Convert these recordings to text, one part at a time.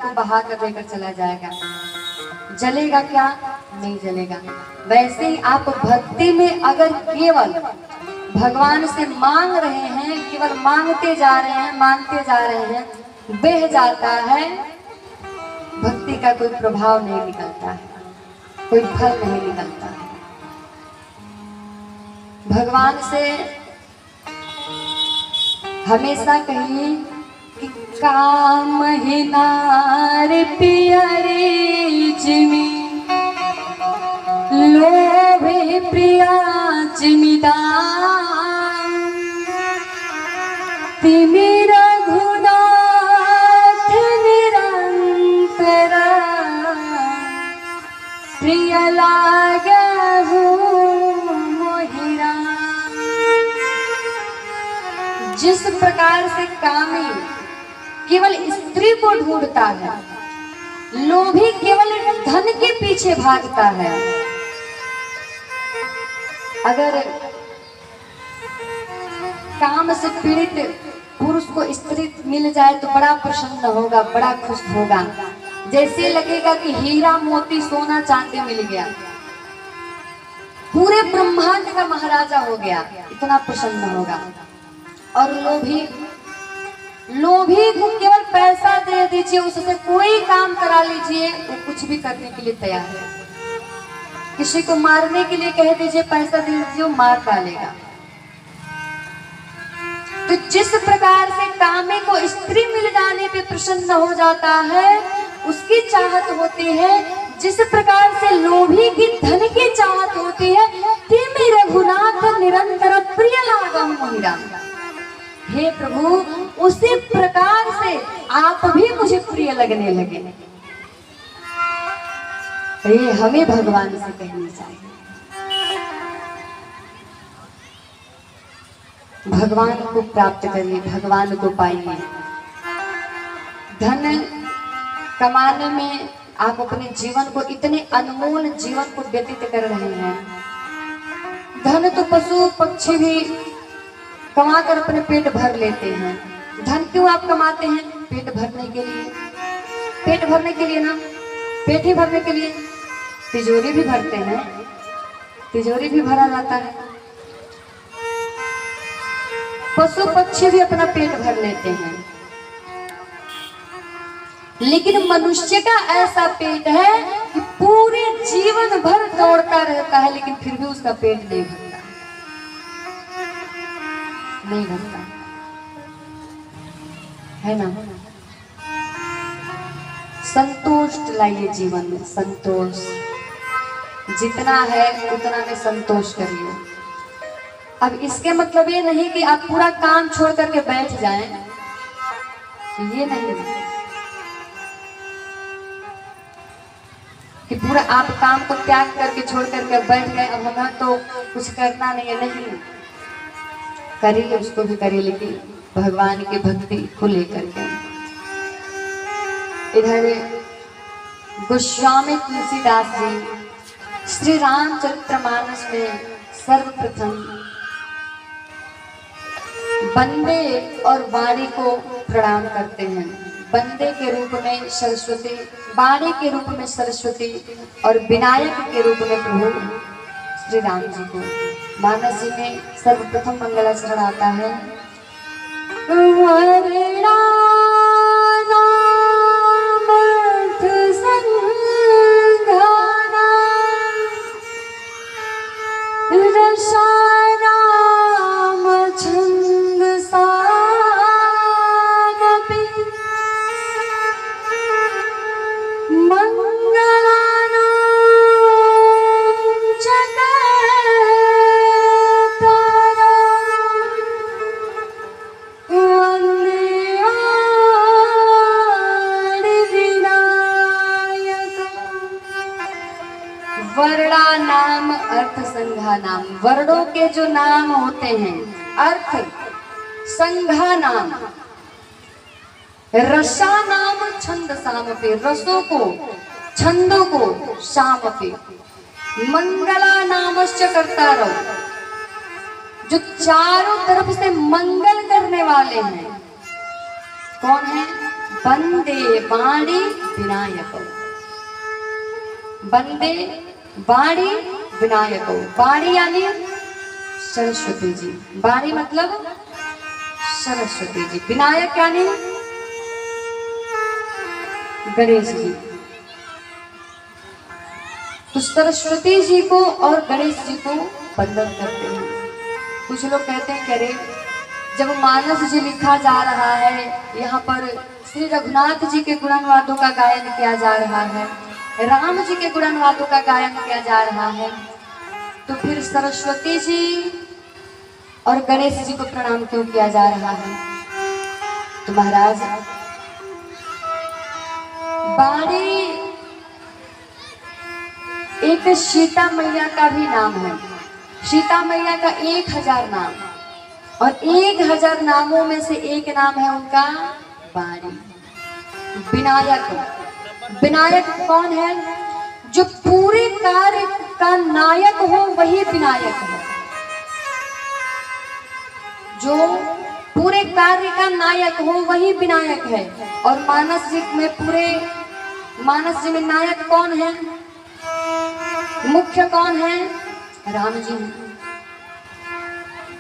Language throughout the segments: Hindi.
को बहा कर लेकर चला जाएगा। जलेगा क्या? नहीं जलेगा। वैसे ही आप भक्ति में अगर केवल भगवान से मांग रहे हैं, केवल मांगते जा रहे हैं, मांगते जा रहे हैं, बह जाता है, भक्ति का कोई प्रभाव नहीं निकलता है, कोई फल नहीं निकलता है। भगवान से हमेशा कहिए कि काम ही नार पियरे जिमी लोभे प्रिया जिमिदा तिमि रघुनाथ निरंतर प्रिय लागहु मोहिरा। जिस प्रकार से कामी केवल स्त्री को ढूंढता है, लोभी केवल धन के पीछे भागता है, अगर काम से पीड़ित पुरुष को स्त्री मिल जाए तो बड़ा प्रसन्न होगा, बड़ा खुश होगा, जैसे लगेगा कि हीरा मोती सोना चांदी मिल गया, पूरे ब्रह्मांड का महाराजा हो गया, इतना प्रसन्न होगा। और लोभी को केवल पैसा दे दीजिए, उससे कोई काम करा लीजिए, वो कुछ भी करने के लिए तैयार है। किसी को मारने के लिए कह दीजिए, पैसा दे दीजिए, वो मार डालेगा। तो जिस प्रकार से कामी को स्त्री मिल जाने पे प्रसन्न हो जाता है, उसकी चाहत होती है, जिस प्रकार से लोभी की धन की चाहत होती है, तिमि रघुनाथ निरंतर प्रिय लागहु मोहिरा। हे प्रभु, उसी प्रकार से आप भी मुझे प्रिय लगने लगे। ये हमें भगवान से कहनी चाहिए। भगवान को प्राप्त करिए, भगवान को पाइए। धन कमाने में आप अपने जीवन को, इतने अनमोल जीवन को व्यतीत कर रहे हैं। धन तो पशु पक्षी भी कमा कर अपने पेट भर लेते हैं। धन क्यों आप कमाते हैं? पेट भरने के लिए। पेट भरने के लिए ना, पेट ही भरने के लिए। तिजोरी भी भरते हैं, तिजोरी भी भरा जाता है। पशु पक्षी भी अपना पेट भर लेते हैं, लेकिन मनुष्य का ऐसा पेट है कि पूरे जीवन भर दौड़ता रहता है, लेकिन फिर भी उसका पेट नहीं भरता, नहीं भरता है ना। संतोष लाइए जीवन में, संतोष जितना है उतना में संतोष करिए। अब इसके मतलब ये नहीं कि आप पूरा काम छोड़ करके बैठ जाएं, ये नहीं कि पूरा आप काम को त्याग करके छोड़ करके बैठ गए, अब हमें तो कुछ करना नहीं है। नहीं, करिए, उसको भी करिए, लेकिन भगवान की भक्ति को लेकर के। इधर गोस्वामी तुलसीदास जी श्री रामचरितमानस में सर्वप्रथम बंदे और वाणी को प्रणाम करते हैं। बंदे के रूप में सरस्वती, वाणी के रूप में सरस्वती और विनायक के रूप में प्रभु श्री राम जी को। मानस जी में सर्वप्रथम मंगलाचरण आता है। वर्णा नाम अर्थ संघा नाम, वर्णों के जो नाम होते हैं, अर्थ संघा नाम, रसा नाम छंद साम पे, रसों को छंदों को शाम पे, मंगला नामश्च करता रहो, जो चारों तरफ से मंगल करने वाले हैं। कौन है? वंदे वाणी विनायक। वंदे वाणी विनायक। वाणी यानी सरस्वती जी, वाणी मतलब सरस्वती जी, विनायक यानी गणेश जी। तो सरस्वती जी को और गणेश जी को वंदन करते हैं। कुछ लोग कहते हैं कि अरे जब मानस जी लिखा जा रहा है, यहाँ पर श्री रघुनाथ जी के गुणानुवादों का गायन किया जा रहा है, राम जी के गुणानुवादों का गायन किया जा रहा है, तो फिर सरस्वती जी और गणेश जी को प्रणाम क्यों किया जा रहा है? तो महाराज बाड़ी एक सीता मैया का भी नाम है। सीता मैया का 1000 नाम, और 1000 नामों में से एक नाम है उनका बाड़ी। विनायक, विनायक कौन है? जो पूरे कार्य का नायक हो वही विनायक है। जो पूरे कार्य का नायक हो वही विनायक है। और मानस जी में में नायक कौन है? मुख्य कौन है? राम जी हैं।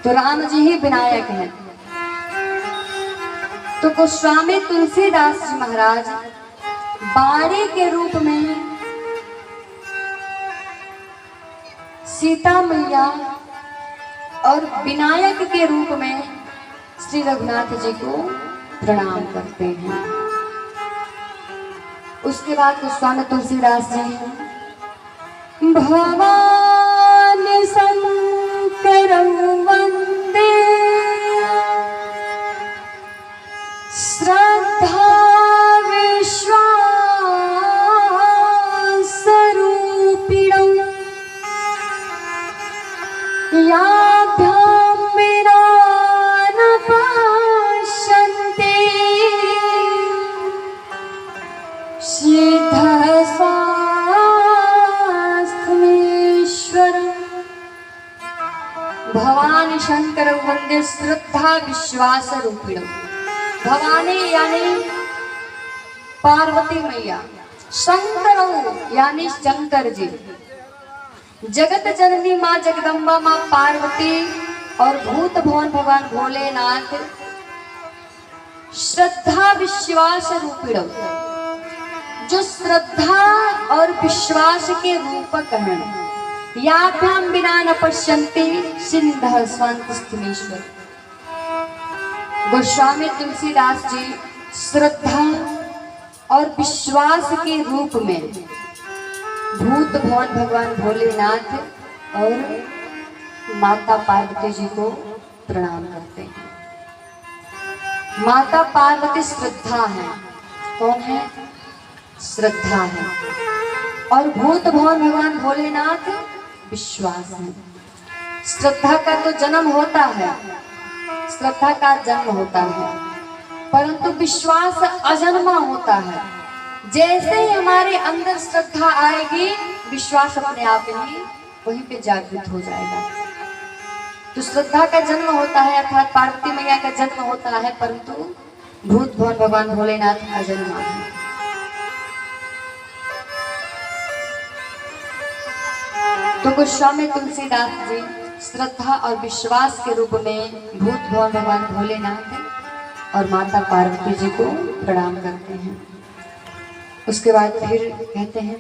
तो राम जी ही विनायक हैं। तो गोस्वामी तुलसीदास जी महाराज बाड़ी के रूप में सीता मैया और विनायक के रूप में श्री रघुनाथ जी को प्रणाम करते हैं। उसके बाद गोस्वामी तुलसीदास जी भवानी शंकरं वंदे श्रद्धा विश्वासरूपिणं याभ्यां विना न पश्यन्ते भवानी शंकर वंदे श्रद्धा विश्वास रूपिण। भवानी यानी पार्वती मैया, शंकर यानी शंकर जी, जगत जननी माँ जगदम्बा माँ पार्वती और भूत भवन भगवान भोलेनाथ श्रद्धा विश्वास रूपिण, जो श्रद्धा और विश्वास के रूपक हैं। याभ्याम बिना न पश्यन्ति सिंधः स्वांतस्थमीश्वर। गोस्वामी तुलसीदास जी श्रद्धा और विश्वास के रूप में भूत भवन भगवान भोलेनाथ और माता पार्वती जी को प्रणाम करते हैं। माता पार्वती श्रद्धा है। कौन है? श्रद्धा है। और भूत भवन भगवान भोलेनाथ विश्वास है। श्रद्धा का तो जन्म होता है, श्रद्धा का जन्म होता है, परंतु विश्वास अजन्मा होता है। जैसे ही हमारे अंदर श्रद्धा आएगी, विश्वास अपने आप ही वहीं पे जागृत हो जाएगा। तो श्रद्धा का जन्म होता है, अर्थात पार्वती मैया का जन्म होता है, परंतु भूत भवन भगवान भोलेनाथ अजन्मा है। तो गोस्वामी तुलसीदास जी श्रद्धा और विश्वास के रूप में भूत भवन भगवान भोलेनाथ और माता पार्वती जी को प्रणाम करते हैं। उसके बाद फिर कहते हैं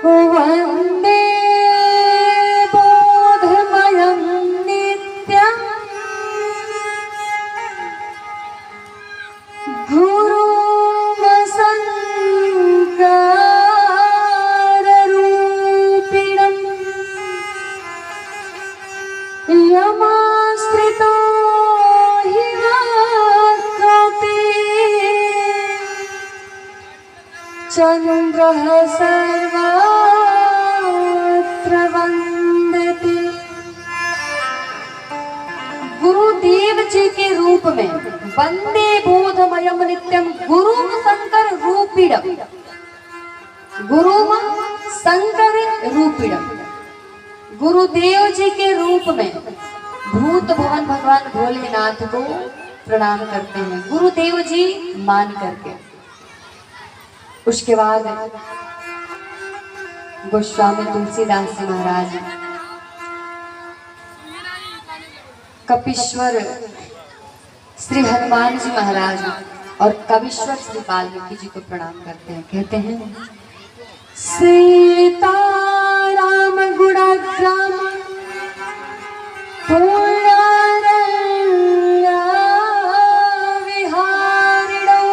वंदे बोधमयं नित्यं चंद्रः सर्वत्र वंदते। गुरुदेव जी के रूप में वंदे बोधमयम नित्यम गुरु शंकर रूपिणम। गुरु शंकर रूपिणम, गुरुदेव जी के रूप में भूत भवन भगवान भोलेनाथ को प्रणाम करते हैं, गुरुदेव जी मान करके। उसके बाद गोस्वामी तुलसीदास जी महाराज, कपीश्वर श्री हनुमान जी महाराज और कविश्वर श्री वाल्मीकि जी को प्रणाम करते हैं। कहते हैं सीता राम गुणग्राम विहारिणो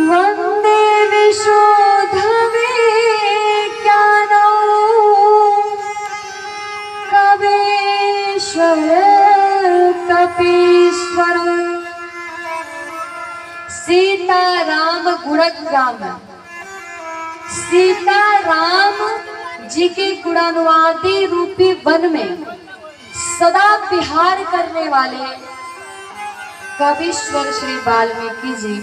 वंदे विशोधवे ज्ञानो कवीश्वर कपीश्वर। सीता राम गुणग्राम, सीता राम जी के गुणानुवादी रूपी वन में सदा विहार करने वाले कवीश्वर श्री वाल्मीकि जी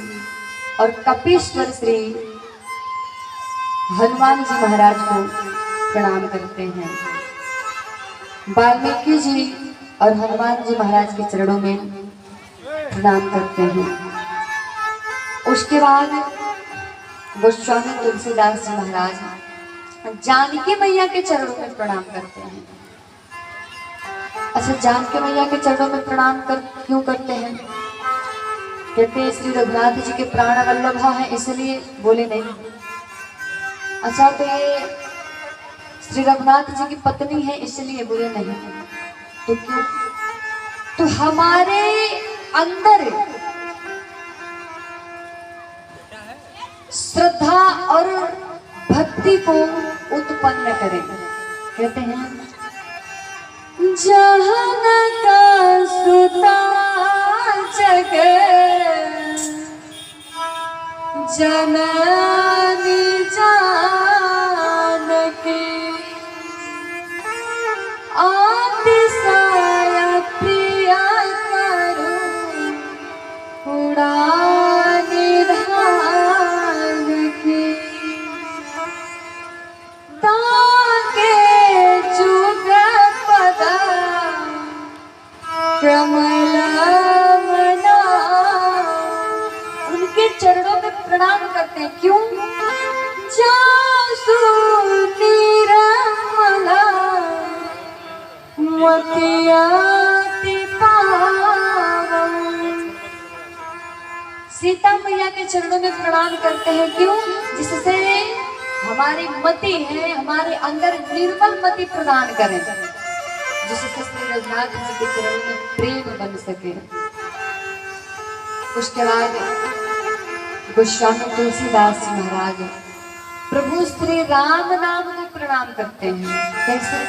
और कपीश्वर श्री हनुमान जी महाराज को प्रणाम करते हैं। वाल्मीकि जी और हनुमान जी महाराज के चरणों में प्रणाम करते हैं। उसके बाद गोस्वामी तुलसीदास जी महाराज जानकी मैया के चरणों में प्रणाम करते हैं। अच्छा, जानकी मैया के चरणों में प्रणाम क्यों करते हैं? कहते हैं श्री रघुनाथ जी के प्राण वल्लभा है इसलिए, बोले नहीं। अच्छा, तो ये श्री रघुनाथ जी की पत्नी है इसलिए, बोले नहीं। तो क्यों? तो हमारे अंदर श्रद्धा और भक्ति को उत्पन्न करें। कहते हैं जहन का सुता जग जननी जानकी अतिशय प्रिय करो उड़ानी धान की ताके जुग पद कमल मना। उनके चरणों में प्रणाम करते हैं। क्यों? जासु निर्मला मोतियाति पावन। सीता मैया के चरणों में प्रणाम करते हैं। क्यों? जिससे हमारी मति है, हमारे अंदर निर्मल मति प्रदान करें, जिससे श्री रघुनाथ जी के चरणों में प्रेम बन सके। उसके बाद गोस्वामी तुलसीदास जी महाराज प्रभु श्री राम नाम को प्रणाम करते हैं। कैसे?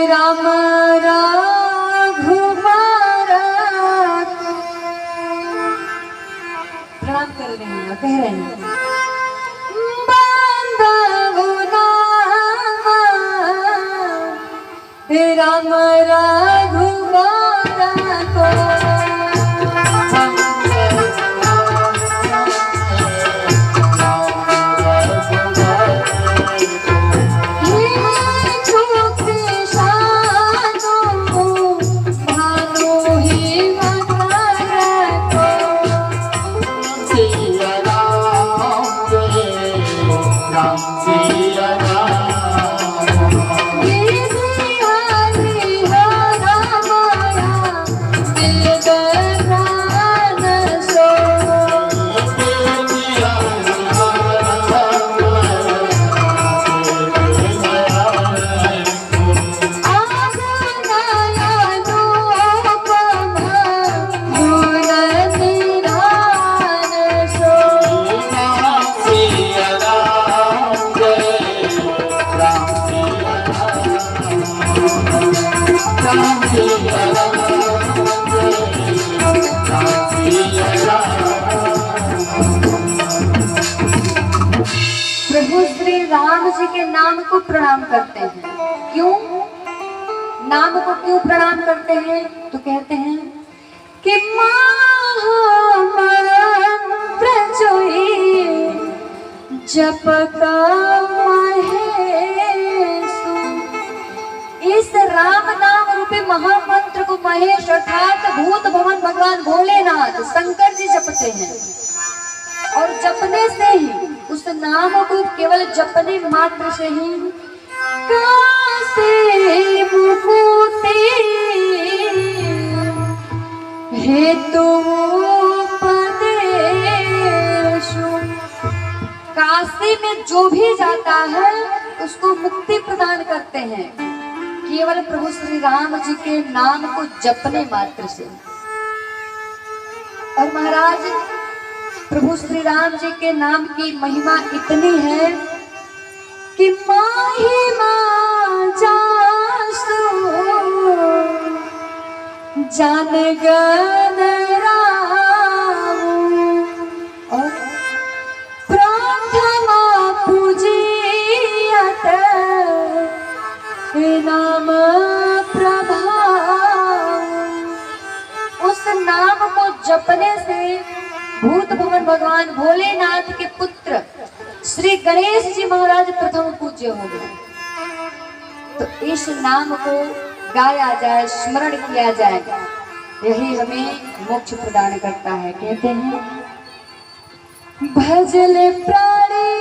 राम प्रणाम कर रहे हैं, कह रहे हैं राम रघुवर को प्रभु श्री राम जी के नाम को प्रणाम करते हैं। क्यों? नाम को क्यों प्रणाम करते हैं? तो कहते हैं कि जप का महेशु, इस राम नाम रूपी महामंत्र को महेश अर्थात भूत भवन भगवान भोलेनाथ शंकर जी जपते हैं। और जपने से ही, उस नाम को केवल जपने मात्र से ही कासे मुकुति हेतु पदेशु, काशी में जो भी जाता है उसको मुक्ति प्रदान करते हैं केवल प्रभु श्री राम जी के नाम को जपने मात्र से। और महाराज प्रभु श्री राम जी के नाम की महिमा इतनी है कि महिमा जासु जान गन राम, और प्रथमा पूजियत नाम प्रभाव। उस नाम को जपने से भूत भवन भगवान भोलेनाथ के पुत्र श्री गणेश जी महाराज प्रथम पूज्य हो गए। तो इस नाम को गाया जाए, स्मरण किया जाए, यही हमें मोक्ष प्रदान करता है। कहते हैं भजले प्राणी